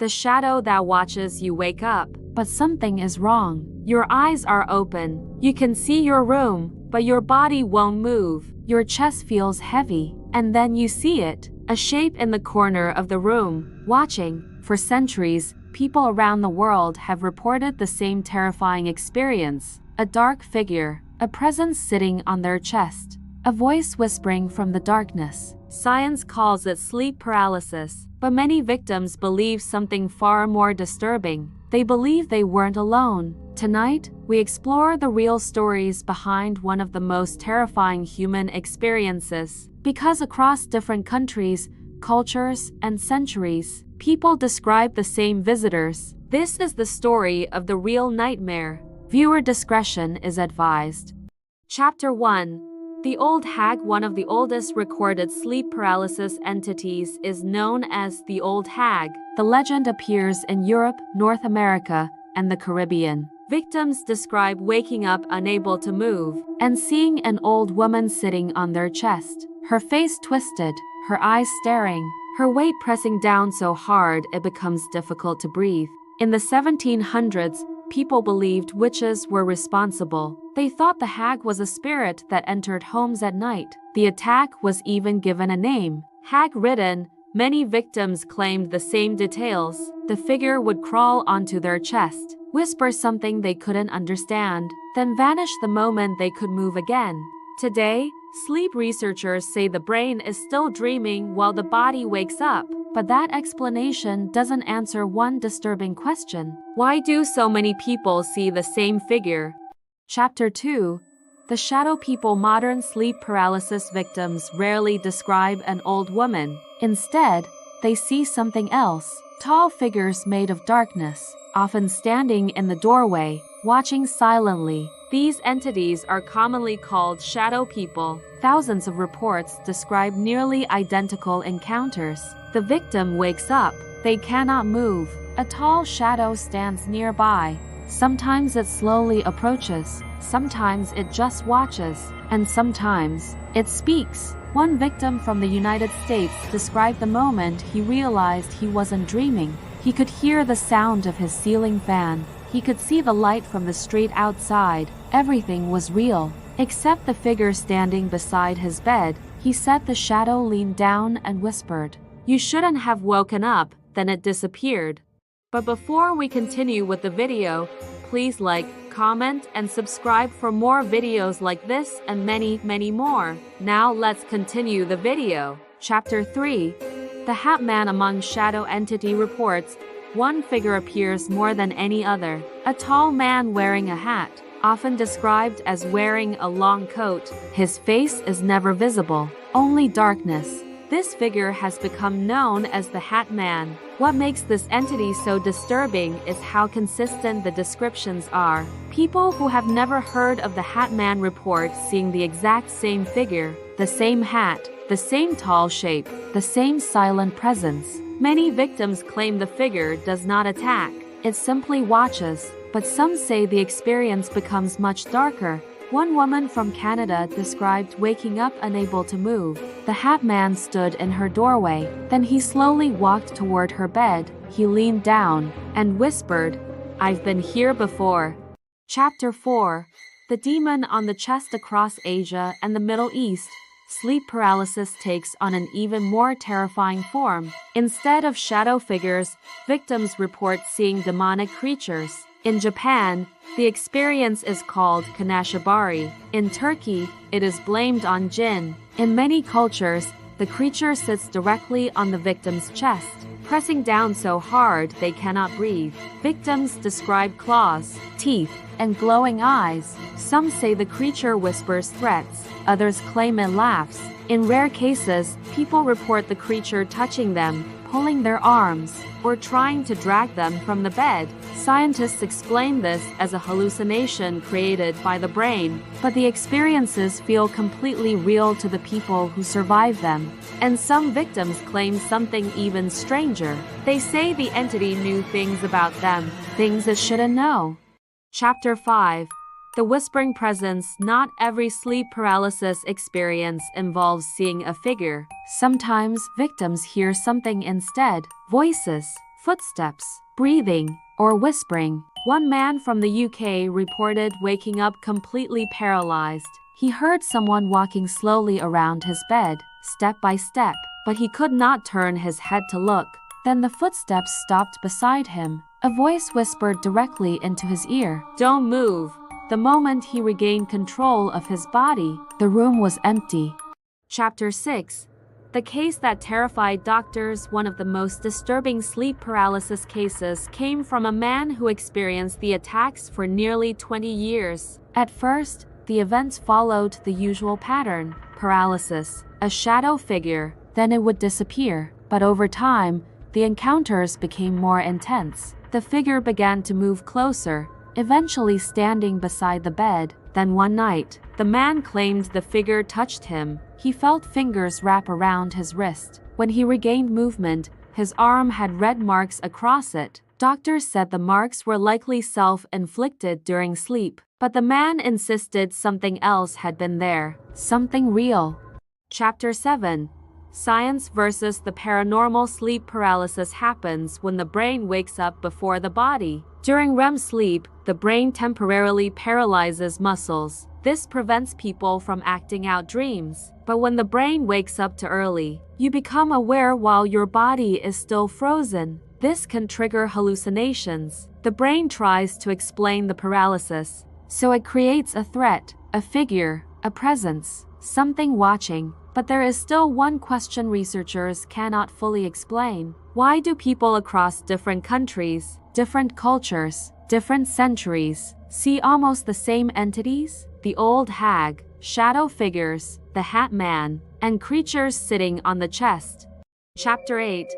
the shadow that watches you wake up. But something is wrong. Your eyes are open. You can see your room, but your body won't move. Your chest feels heavy. And then you see it, a shape in the corner of the room, watching. For centuries, people around the world have reported the same terrifying experience. A dark figure, a presence sitting on their chest, a voice whispering from the darkness. Science calls it sleep paralysis, but many victims believe something far more disturbing. They believe they weren't alone. Tonight, we explore the real stories behind one of the most terrifying human experiences. Because across different countries, cultures, and centuries, people describe the same visitors. This is the story of the real nightmare. Viewer discretion is advised. Chapter 1. The Old Hag. One of the oldest recorded sleep paralysis entities is known as the Old Hag. The legend appears in Europe, North America, and the Caribbean. Victims describe waking up unable to move and seeing an old woman sitting on their chest, her face twisted, her eyes staring, her weight pressing down so hard it becomes difficult to breathe. In the 1700s, people believed witches were responsible. They thought the hag was a spirit that entered homes at night. The attack was even given a name, hag-ridden. Many victims claimed the same details. The figure would crawl onto their chest, whisper something they couldn't understand, then vanish the moment they could move again. Today, sleep researchers say the brain is still dreaming while the body wakes up. But that explanation doesn't answer one disturbing question. Why do so many people see the same figure? Chapter 2. The Shadow People. Modern sleep paralysis victims rarely describe an old woman. Instead, they see something else. Tall figures made of darkness, often standing in the doorway, watching silently. These entities are commonly called shadow people. Thousands of reports describe nearly identical encounters. The victim wakes up. They cannot move. A tall shadow stands nearby. Sometimes it slowly approaches. Sometimes it just watches. And sometimes it speaks. One victim from the United States described the moment he realized he wasn't dreaming. He could hear the sound of his ceiling fan. He could see the light from the street outside. Everything was real, except the figure standing beside his bed. He said the shadow leaned down and whispered, "You shouldn't have woken up." Then it disappeared. But before we continue with the video, please like, comment, and subscribe for more videos like this and many more. Now let's continue the video. Chapter 3. The Hat Man. Among shadow entity reports, one figure appears more than any other. A tall man wearing a hat, often described as wearing a long coat. His face is never visible, only darkness. This figure has become known as the Hat Man. What makes this entity so disturbing is how consistent the descriptions are. People who have never heard of the Hat Man report seeing the exact same figure, the same hat, the same tall shape, the same silent presence. Many victims claim the figure does not attack, it simply watches, but some say the experience becomes much darker. One woman from Canada described waking up unable to move. The Hat Man stood in her doorway, then he slowly walked toward her bed. He leaned down and whispered, "I've been here before." Chapter 4. The Demon on the Chest. Across Asia and the Middle East, sleep paralysis takes on an even more terrifying form. Instead of shadow figures, victims report seeing demonic creatures. In Japan, the experience is called kanashibari. In Turkey, it is blamed on jinn. In many cultures, the creature sits directly on the victim's chest, pressing down so hard they cannot breathe. Victims describe claws, teeth, and glowing eyes. Some say the creature whispers threats, others claim it laughs. In rare cases, people report the creature touching them, pulling their arms, or trying to drag them from the bed. Scientists explain this as a hallucination created by the brain, but the experiences feel completely real to the people who survive them. And some victims claim something even stranger. They say the entity knew things about them, things it shouldn't know. Chapter 5. The Whispering Presence. Not every sleep paralysis experience involves seeing a figure. Sometimes victims hear something instead. Voices, footsteps, breathing, or whispering. One man from the UK reported waking up completely paralyzed. He heard someone walking slowly around his bed, step by step, but he could not turn his head to look. Then the footsteps stopped beside him. A voice whispered directly into his ear, "Don't move." The moment he regained control of his body, the room was empty. Chapter 6. The case that terrified doctors. One of the most disturbing sleep paralysis cases came from a man who experienced the attacks for nearly 20 years. At first, the events followed the usual pattern: paralysis, a shadow figure, then it would disappear. But over time, the encounters became more intense. The figure began to move closer, eventually standing beside the bed. Then one night, the man claimed the figure touched him. He felt fingers wrap around his wrist. When he regained movement, his arm had red marks across it. Doctors said the marks were likely self-inflicted during sleep, but the man insisted something else had been there, something real. Chapter 7. Science versus the paranormal. Sleep paralysis happens when the brain wakes up before the body. During REM sleep, the brain temporarily paralyzes muscles. This prevents people from acting out dreams. But when the brain wakes up too early, you become aware while your body is still frozen. This can trigger hallucinations. The brain tries to explain the paralysis, so it creates a threat, a figure, a presence, something watching. But there is still one question researchers cannot fully explain. Why do people across different countries, different cultures, different centuries see almost the same entities? The Old Hag, shadow figures, the Hat Man, and creatures sitting on the chest. Chapter 8.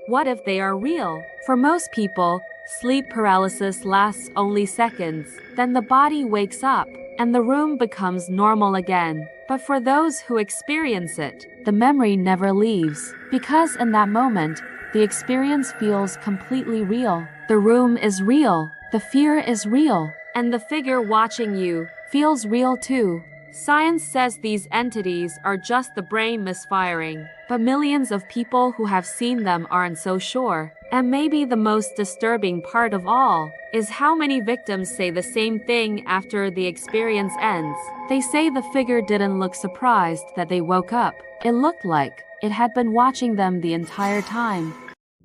What if they are real? For most people, sleep paralysis lasts only seconds. Then the body wakes up, and the room becomes normal again. But for those who experience it, the memory never leaves, because in that moment, the experience feels completely real. The room is real, the fear is real, and the figure watching you feels real too. Science says these entities are just the brain misfiring, but millions of people who have seen them aren't so sure. And maybe the most disturbing part of all is how many victims say the same thing after the experience ends. They say the figure didn't look surprised that they woke up. It looked like it had been watching them the entire time.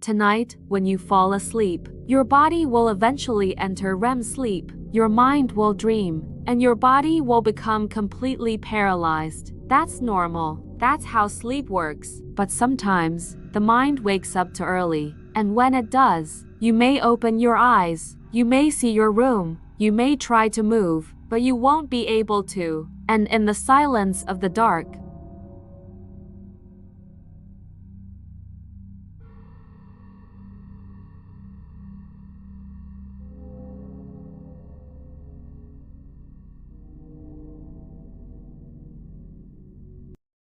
Tonight, when you fall asleep, your body will eventually enter REM sleep. Your mind will dream, and your body will become completely paralyzed. That's normal. That's how sleep works. But sometimes, the mind wakes up too early. And when it does, you may open your eyes, you may see your room, you may try to move, but you won't be able to. And in the silence of the dark,